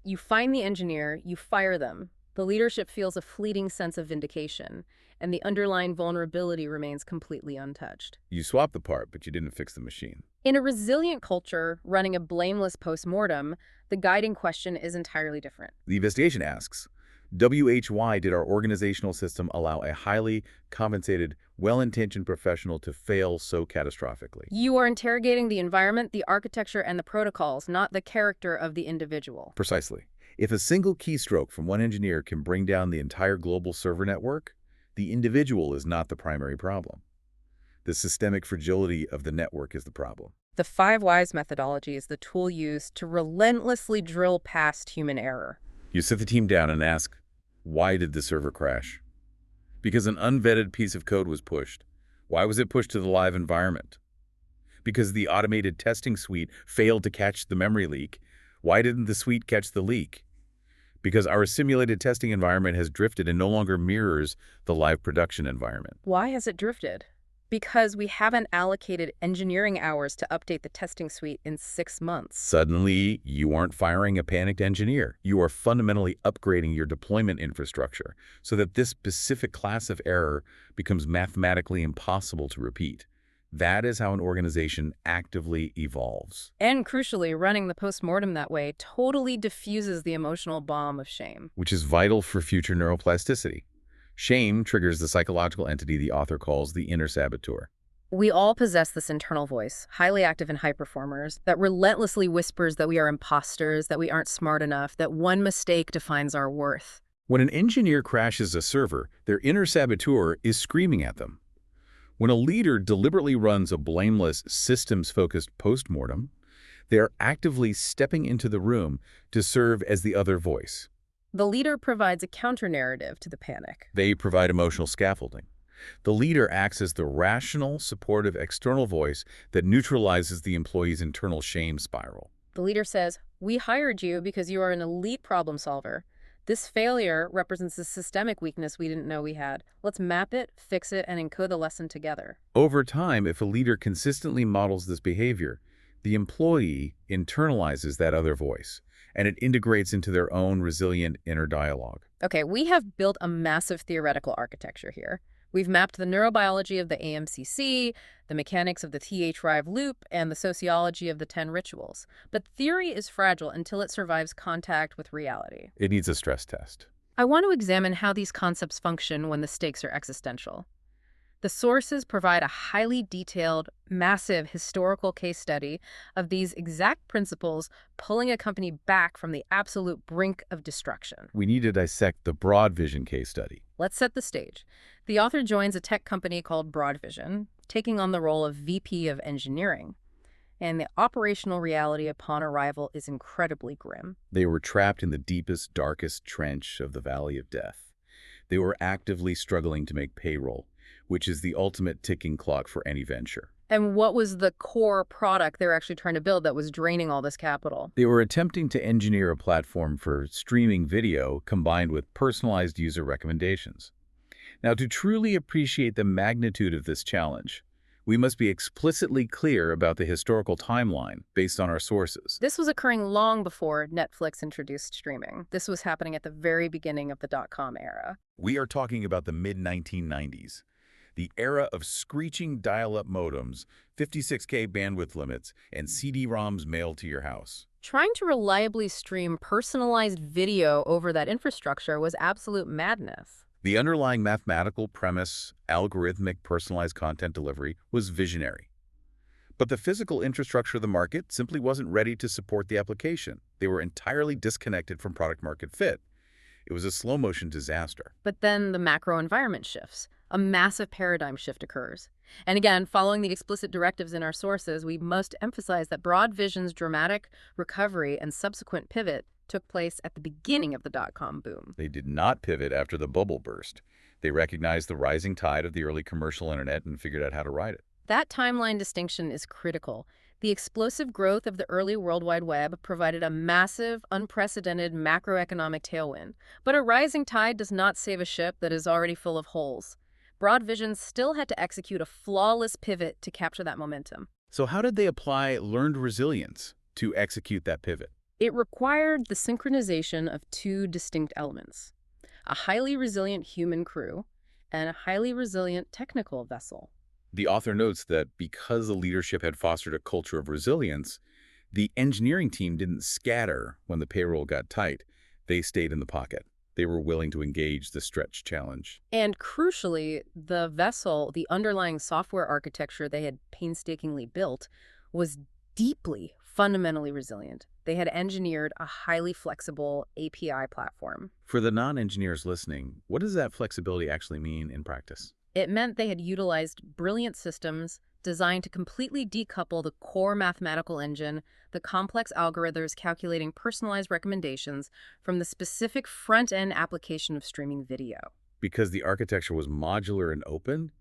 You find the engineer, you fire them. The leadership feels a fleeting sense of vindication, and the underlying vulnerability remains completely untouched. You swapped the part, but you didn't fix the machine. In a resilient culture, running a blameless postmortem, the guiding question is entirely different. The investigation asks, why did our organizational system allow a highly compensated, well-intentioned professional to fail so catastrophically? You are interrogating the environment, the architecture, and the protocols, not the character of the individual. Precisely. If a single keystroke from one engineer can bring down the entire global server network, the individual is not the primary problem. The systemic fragility of the network is the problem. The 5 Whys methodology is the tool used to relentlessly drill past human error. You sit the team down and ask, why did the server crash? Because an unvetted piece of code was pushed. Why was it pushed to the live environment? Because the automated testing suite failed to catch the memory leak. Why didn't the suite catch the leak? Because our simulated testing environment has drifted and no longer mirrors the live production environment. Why has it drifted? Because we haven't allocated engineering hours to update the testing suite in 6 months. Suddenly, you aren't firing a panicked engineer. You are fundamentally upgrading your deployment infrastructure so that this specific class of error becomes mathematically impossible to repeat. That is how an organization actively evolves. And crucially, running the postmortem that way totally diffuses the emotional bomb of shame. Which is vital for future neuroplasticity. Shame triggers the psychological entity the author calls the inner saboteur. We all possess this internal voice, highly active in high performers, that relentlessly whispers that we are imposters, that we aren't smart enough, that one mistake defines our worth. When an engineer crashes a server, their inner saboteur is screaming at them. When a leader deliberately runs a blameless, systems-focused postmortem, They're actively stepping into the room to serve as the other voice. The leader provides a counter-narrative to the panic. They provide emotional scaffolding. The leader acts as the rational, supportive external voice that neutralizes the employee's internal shame spiral. The leader says, "We hired you because you are an elite problem solver. This failure represents a systemic weakness we didn't know we had. Let's map it, fix it, and encode the lesson together." Over time, if a leader consistently models this behavior, the employee internalizes that other voice, and it integrates into their own resilient inner dialogue. Okay, we have built a massive theoretical architecture here. We've mapped the neurobiology of the AMCC, the mechanics of the TH-Rive loop, and the sociology of the 10 rituals. But theory is fragile until it survives contact with reality. It needs a stress test. I want to examine how these concepts function when the stakes are existential. The sources provide a highly detailed, massive historical case study of these exact principles pulling a company back from the absolute brink of destruction. We need to dissect the broad vision case study. Let's set the stage. The author joins a tech company called Broad Vision, taking on the role of VP of Engineering. And the operational reality upon arrival is incredibly grim. They were trapped in the deepest, darkest trench of the Valley of Death. They were actively struggling to make payroll, which is the ultimate ticking clock for any venture. And what was the core product they were actually trying to build that was draining all this capital? They were attempting to engineer a platform for streaming video combined with personalized user recommendations. Now, to truly appreciate the magnitude of this challenge, we must be explicitly clear about the historical timeline based on our sources. This was occurring long before Netflix introduced streaming. This was happening at the very beginning of the dot-com era. We are talking about the mid-1990s, the era of screeching dial-up modems, 56K bandwidth limits, and CD-ROMs mailed to your house. Trying to reliably stream personalized video over that infrastructure was absolute madness. The underlying mathematical premise, algorithmic personalized content delivery, was visionary. But the physical infrastructure of the market simply wasn't ready to support the application. They were entirely disconnected from product-market fit. It was a slow-motion disaster. But then the macro environment shifts. A massive paradigm shift occurs. And again, following the explicit directives in our sources, we must emphasize that Broad Vision's dramatic recovery and subsequent pivot took place at the beginning of the dot-com boom. They did not pivot after the bubble burst. They recognized the rising tide of the early commercial internet and figured out how to ride it. That timeline distinction is critical. The explosive growth of the early World Wide Web provided a massive, unprecedented macroeconomic tailwind. But a rising tide does not save a ship that is already full of holes. Broad Vision still had to execute a flawless pivot to capture that momentum. So how did they apply learned resilience to execute that pivot? It required the synchronization of two distinct elements: a highly resilient human crew and a highly resilient technical vessel. The author notes that because the leadership had fostered a culture of resilience, the engineering team didn't scatter when the payroll got tight. They stayed in the pocket. They were willing to engage the stretch challenge. And crucially, the vessel, the underlying software architecture they had painstakingly built, was deeply, fundamentally resilient. They had engineered a highly flexible API platform. For the non-engineers listening, what does that flexibility actually mean in practice? It meant they had utilized brilliant systems designed to completely decouple the core mathematical engine, the complex algorithms calculating personalized recommendations, from the specific front-end application of streaming video. Because the architecture was modular and open,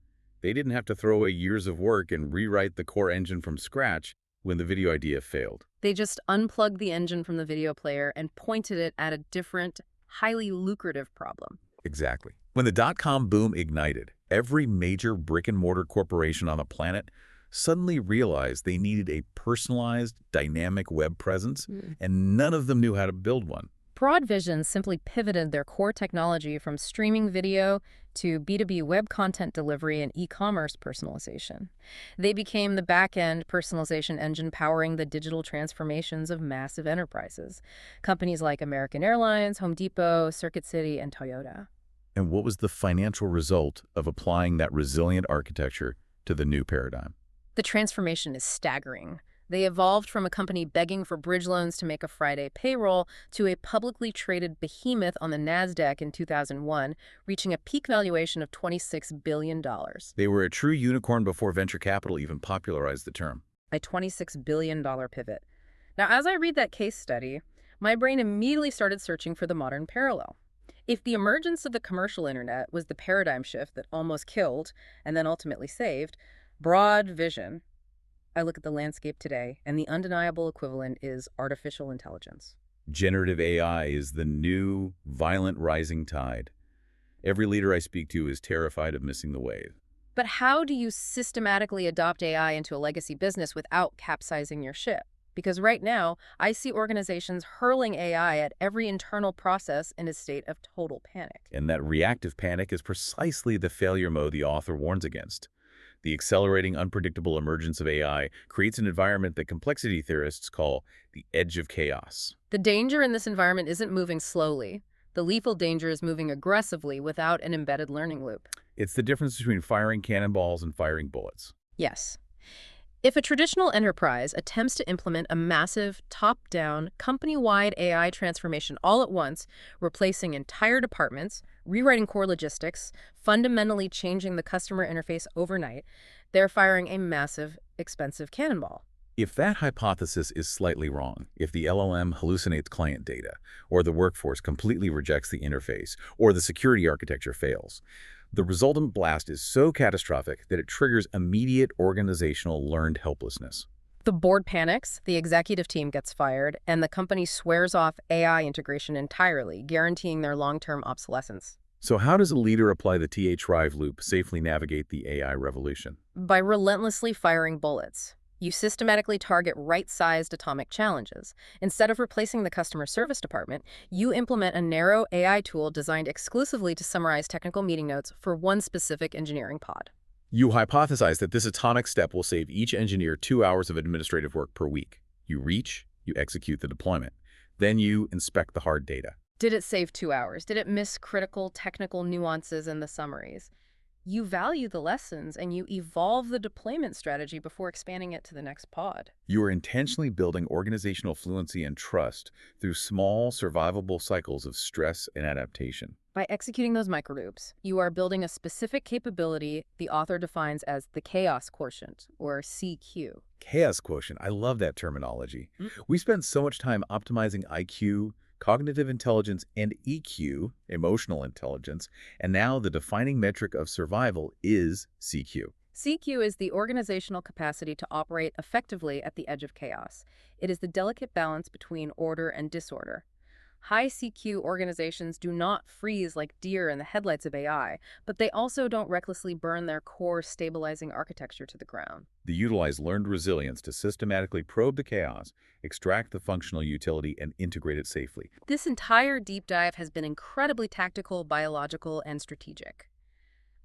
they didn't have to throw away years of work and rewrite the core engine from scratch when the video idea failed. They just unplugged the engine from the video player and pointed it at a different, highly lucrative problem. Exactly. When the dot-com boom ignited, every major brick-and-mortar corporation on the planet suddenly realized they needed a personalized, dynamic web presence, and none of them knew how to build one. Broad Vision simply pivoted their core technology from streaming video to B2B web content delivery and e-commerce personalization. They became the back-end personalization engine powering the digital transformations of massive enterprises. Companies like American Airlines, Home Depot, Circuit City, and Toyota. And what was the financial result of applying that resilient architecture to the new paradigm? The transformation is staggering. They evolved from a company begging for bridge loans to make a Friday payroll to a publicly traded behemoth on the NASDAQ in 2001, reaching a peak valuation of $26 billion. They were a true unicorn before venture capital even popularized the term. A $26 billion pivot. Now, as I read that case study, my brain immediately started searching for the modern parallel. If the emergence of the commercial internet was the paradigm shift that almost killed and then ultimately saved, broad vision, I look at the landscape today, and the undeniable equivalent is artificial intelligence. Generative AI is the new, violent rising tide. Every leader I speak to is terrified of missing the wave. But how do you systematically adopt AI into a legacy business without capsizing your ship? Because right now, I see organizations hurling AI at every internal process in a state of total panic. And that reactive panic is precisely the failure mode the author warns against. The accelerating, unpredictable emergence of AI creates an environment that complexity theorists call the edge of chaos. The danger in this environment isn't moving slowly. The lethal danger is moving aggressively without an embedded learning loop. It's the difference between firing cannonballs and firing bullets. Yes. If a traditional enterprise attempts to implement a massive, top-down, company-wide AI transformation all at once, replacing entire departments, rewriting core logistics, fundamentally changing the customer interface overnight, they're firing a massive, expensive cannonball. If that hypothesis is slightly wrong, if the LLM hallucinates client data, or the workforce completely rejects the interface, or the security architecture fails, the resultant blast is so catastrophic that it triggers immediate organizational learned helplessness. The board panics, the executive team gets fired, and the company swears off AI integration entirely, guaranteeing their long-term obsolescence. So how does a leader apply the TH-Rive loop safely navigate the AI revolution? By relentlessly firing bullets. You systematically target right-sized atomic challenges. Instead of replacing the customer service department, you implement a narrow AI tool designed exclusively to summarize technical meeting notes for one specific engineering pod. You hypothesize that this atomic step will save each engineer 2 hours of administrative work per week. You reach, you execute the deployment. Then you inspect the hard data. Did it save 2 hours? Did it miss critical technical nuances in the summaries? You value the lessons and you evolve the deployment strategy before expanding it to the next pod. You are intentionally building organizational fluency and trust through small, survivable cycles of stress and adaptation. By executing those microloops, you are building a specific capability the author defines as the chaos quotient, or CQ. Chaos quotient, I love that terminology. We spend so much time optimizing IQ, cognitive intelligence, and EQ, emotional intelligence, and now the defining metric of survival is CQ. CQ is the organizational capacity to operate effectively at the edge of chaos. It is the delicate balance between order and disorder. High CQ organizations do not freeze like deer in the headlights of AI, but they also don't recklessly burn their core stabilizing architecture to the ground. They utilize learned resilience to systematically probe the chaos, extract the functional utility, and integrate it safely. This entire deep dive has been incredibly tactical, biological, and strategic.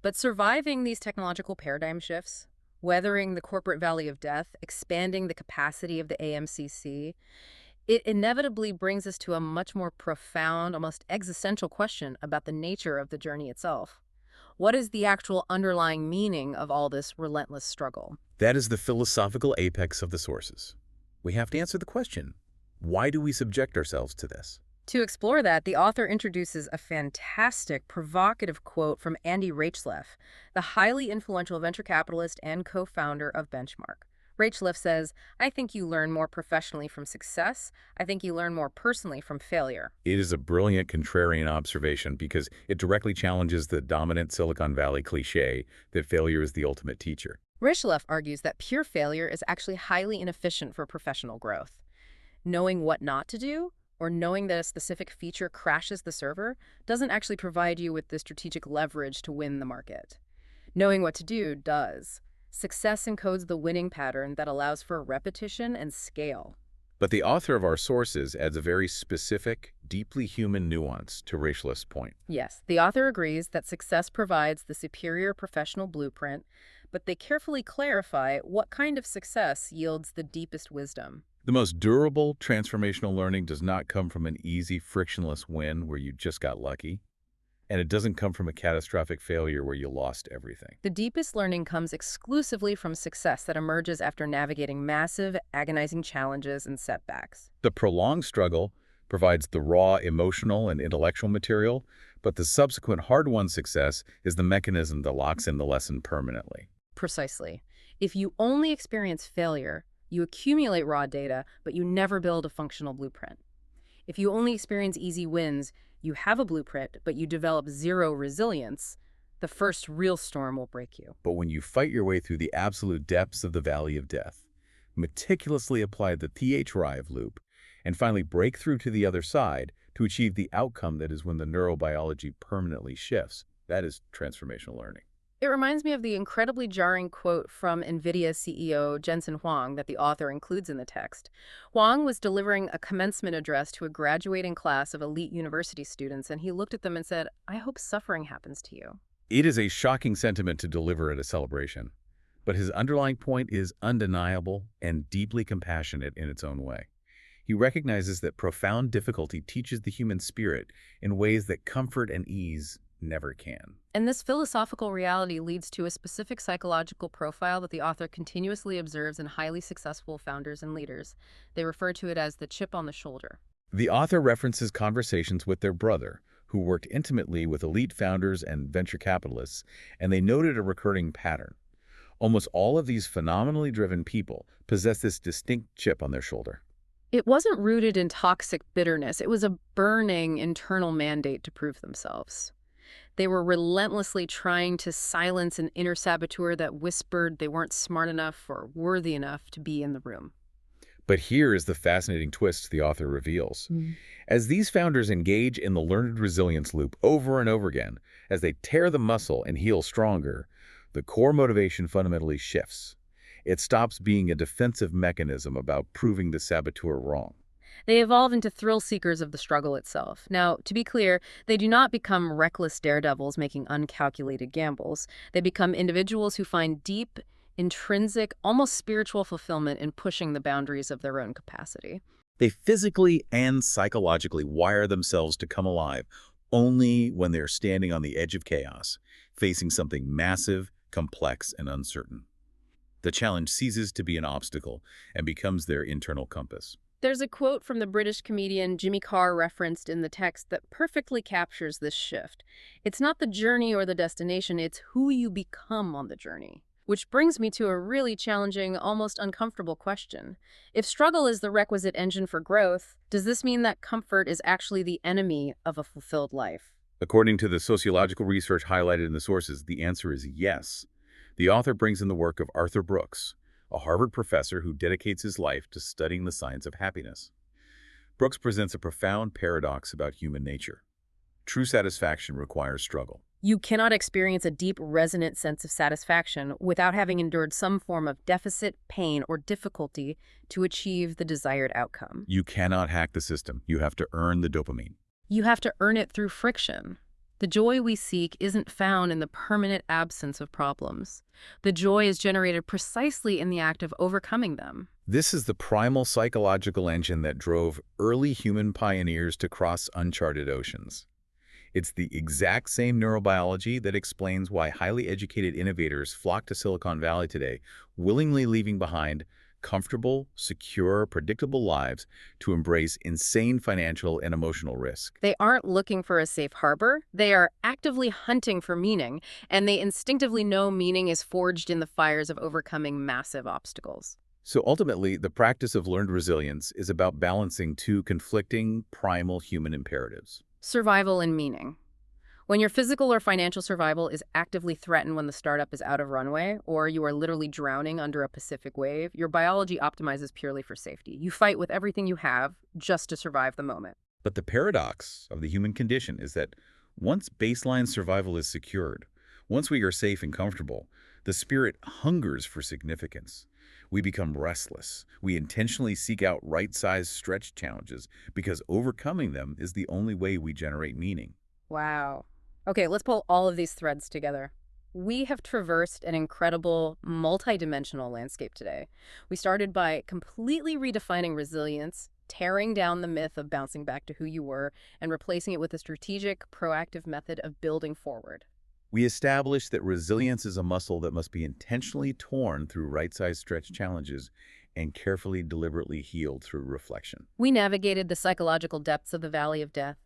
But surviving these technological paradigm shifts, weathering the corporate valley of death, expanding the capacity of the AMCC, it inevitably brings us to a much more profound, almost existential question about the nature of the journey itself. What is the actual underlying meaning of all this relentless struggle? That is the philosophical apex of the sources. We have to answer the question, why do we subject ourselves to this? To explore that, the author introduces a fantastic, provocative quote from Andy Rachleff, the highly influential venture capitalist and co-founder of Benchmark. Rachleff says, "I think you learn more professionally from success. I think you learn more personally from failure." It is a brilliant contrarian observation because it directly challenges the dominant Silicon Valley cliché that failure is the ultimate teacher. Rachleff argues that pure failure is actually highly inefficient for professional growth. Knowing what not to do, or knowing that a specific feature crashes the server, doesn't actually provide you with the strategic leverage to win the market. Knowing what to do does. Success encodes the winning pattern that allows for repetition and scale. But the author of our sources adds a very specific, deeply human nuance to Racheleff's point. Yes, the author agrees that success provides the superior professional blueprint, but they carefully clarify what kind of success yields the deepest wisdom. The most durable transformational learning does not come from an easy, frictionless win where you just got lucky. And it doesn't come from a catastrophic failure where you lost everything. The deepest learning comes exclusively from success that emerges after navigating massive, agonizing challenges and setbacks. The prolonged struggle provides the raw emotional and intellectual material, but the subsequent hard-won success is the mechanism that locks in the lesson permanently. Precisely. If you only experience failure, You accumulate raw data, but you never build a functional blueprint. If you only experience easy wins, you have a blueprint, but you develop zero resilience, the first real storm will break you. But when you fight your way through the absolute depths of the valley of death, meticulously apply the THRIVE loop, and finally break through to the other side to achieve the outcome that is when the neurobiology permanently shifts, that is transformational learning. It reminds me of the incredibly jarring quote from NVIDIA CEO Jensen Huang that the author includes in the text. Huang was delivering a commencement address to a graduating class of elite university students, and he looked at them and said, "I hope suffering happens to you." It is a shocking sentiment to deliver at a celebration, but his underlying point is undeniable and deeply compassionate in its own way. He recognizes that profound difficulty teaches the human spirit in ways that comfort and ease never can. And this philosophical reality leads to a specific psychological profile that the author continuously observes in highly successful founders and leaders. They refer to it as the chip on the shoulder. The author references conversations with their brother, who worked intimately with elite founders and venture capitalists, and they noted a recurring pattern. Almost all of these phenomenally driven people possess this distinct chip on their shoulder. It wasn't rooted in toxic bitterness. It was a burning internal mandate to prove themselves. They were relentlessly trying to silence an inner saboteur that whispered they weren't smart enough or worthy enough to be in the room. But here is the fascinating twist the author reveals. As these founders engage in the learned resilience loop over and over again, as they tear the muscle and heal stronger, the core motivation fundamentally shifts. It stops being a defensive mechanism about proving the saboteur wrong. They evolve into thrill seekers of the struggle itself. Now, to be clear, they do not become reckless daredevils making uncalculated gambles. They become individuals who find deep, intrinsic, almost spiritual fulfillment in pushing the boundaries of their own capacity. They physically and psychologically wire themselves to come alive only when they're standing on the edge of chaos, facing something massive, complex, and uncertain. The challenge ceases to be an obstacle and becomes their internal compass. There's a quote from the British comedian Jimmy Carr referenced in the text that perfectly captures this shift. It's not the journey or the destination, it's who you become on the journey. Which brings me to a really challenging, almost uncomfortable question. If struggle is the requisite engine for growth, does this mean that comfort is actually the enemy of a fulfilled life? According to the sociological research highlighted in the sources, the answer is yes. The author brings in the work of Arthur Brooks, a Harvard professor who dedicates his life to studying the science of happiness. Brooks presents a profound paradox about human nature. True satisfaction requires struggle. You cannot experience a deep, resonant sense of satisfaction without having endured some form of deficit, pain, or difficulty to achieve the desired outcome. You cannot hack the system. You have to earn the dopamine. You have to earn it through friction. The joy we seek isn't found in the permanent absence of problems. The joy is generated precisely in the act of overcoming them. This is the primal psychological engine that drove early human pioneers to cross uncharted oceans. It's the exact same neurobiology that explains why highly educated innovators flock to Silicon Valley today, willingly leaving behind comfortable, secure, predictable lives to embrace insane financial and emotional risk. They aren't looking for a safe harbor. They are actively hunting for meaning, and they instinctively know meaning is forged in the fires of overcoming massive obstacles. So ultimately, the practice of learned resilience is about balancing two conflicting, primal human imperatives. Survival and meaning. When your physical or financial survival is actively threatened when the startup is out of runway, or you are literally drowning under a Pacific wave, your biology optimizes purely for safety. You fight with everything you have just to survive the moment. But the paradox of the human condition is that once baseline survival is secured, once we are safe and comfortable, the spirit hungers for significance. We become restless. We intentionally seek out right-sized stretch challenges because overcoming them is the only way we generate meaning. Wow. Okay, let's pull all of these threads together. We have traversed an incredible, multidimensional landscape today. We started by completely redefining resilience, tearing down the myth of bouncing back to who you were, and replacing it with a strategic, proactive method of building forward. We established that resilience is a muscle that must be intentionally torn through right-sized stretch challenges and carefully, deliberately healed through reflection. We navigated the psychological depths of the valley of death,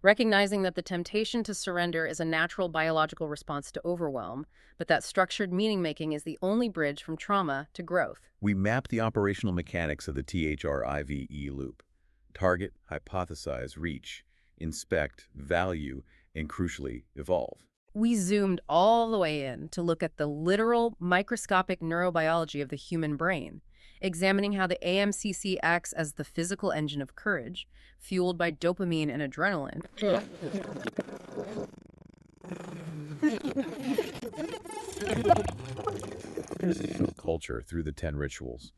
recognizing that the temptation to surrender is a natural biological response to overwhelm, but that structured meaning-making is the only bridge from trauma to growth. We map the operational mechanics of the THRIVE loop. Target, hypothesize, reach, inspect, value, and crucially, evolve. We zoomed all the way in to look at the literal microscopic neurobiology of the human brain, examining how the AMCC acts as the physical engine of courage, fueled by dopamine and adrenaline. Culture through the 10 rituals,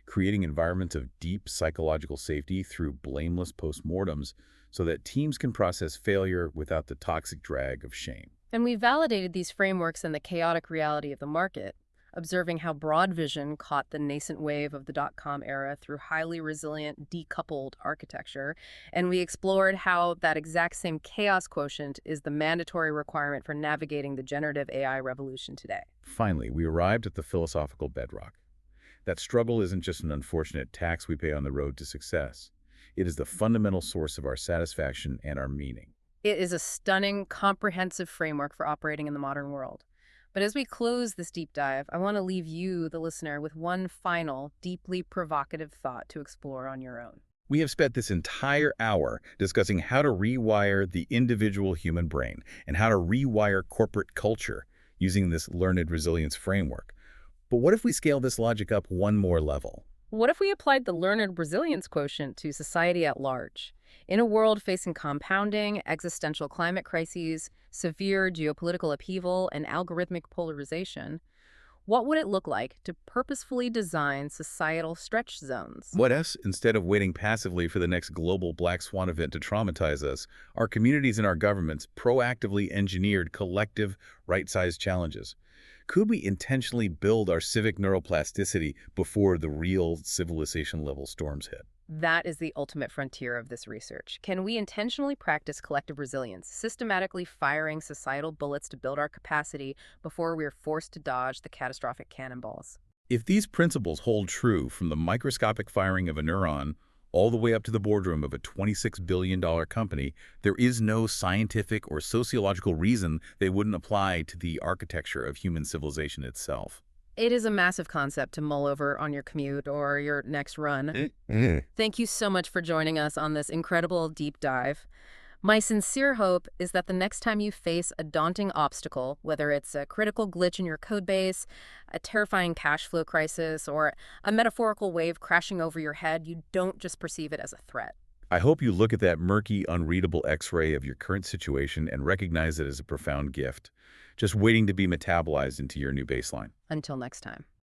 creating environments of deep psychological safety through blameless postmortems so that teams can process failure without the toxic drag of shame. And we validated these frameworks in the chaotic reality of the market, observing how broad vision caught the nascent wave of the dot-com era through highly resilient, decoupled architecture, and we explored how that exact same chaos quotient is the mandatory requirement for navigating the generative AI revolution today. Finally, we arrived at the philosophical bedrock. That struggle isn't just an unfortunate tax we pay on the road to success. It is the fundamental source of our satisfaction and our meaning. It is a stunning, comprehensive framework for operating in the modern world. But as we close this deep dive, I want to leave you, the listener, with one final, deeply provocative thought to explore on your own. We have spent this entire hour discussing how to rewire the individual human brain and how to rewire corporate culture using this learned resilience framework. But what if we scale this logic up one more level? What if we applied the learned resilience quotient to society at large? In a world facing compounding, existential climate crises, severe geopolitical upheaval, and algorithmic polarization, what would it look like to purposefully design societal stretch zones? What if, instead of waiting passively for the next global black swan event to traumatize us, our communities and our governments proactively engineered collective, right-sized challenges? Could we intentionally build our civic neuroplasticity before the real civilization-level storms hit? That is the ultimate frontier of this research. Can we intentionally practice collective resilience, systematically firing societal bullets to build our capacity before we are forced to dodge the catastrophic cannonballs? If these principles hold true from the microscopic firing of a neuron all the way up to the boardroom of a $26 billion company, there is no scientific or sociological reason they wouldn't apply to the architecture of human civilization itself. It is a massive concept to mull over on your commute or your next run. Thank you so much for joining us on this incredible deep dive. My sincere hope is that the next time you face a daunting obstacle, whether it's a critical glitch in your codebase, a terrifying cash flow crisis, or a metaphorical wave crashing over your head, you don't just perceive it as a threat. I hope you look at that murky, unreadable X-ray of your current situation and recognize it as a profound gift, just waiting to be metabolized into your new baseline. Until next time.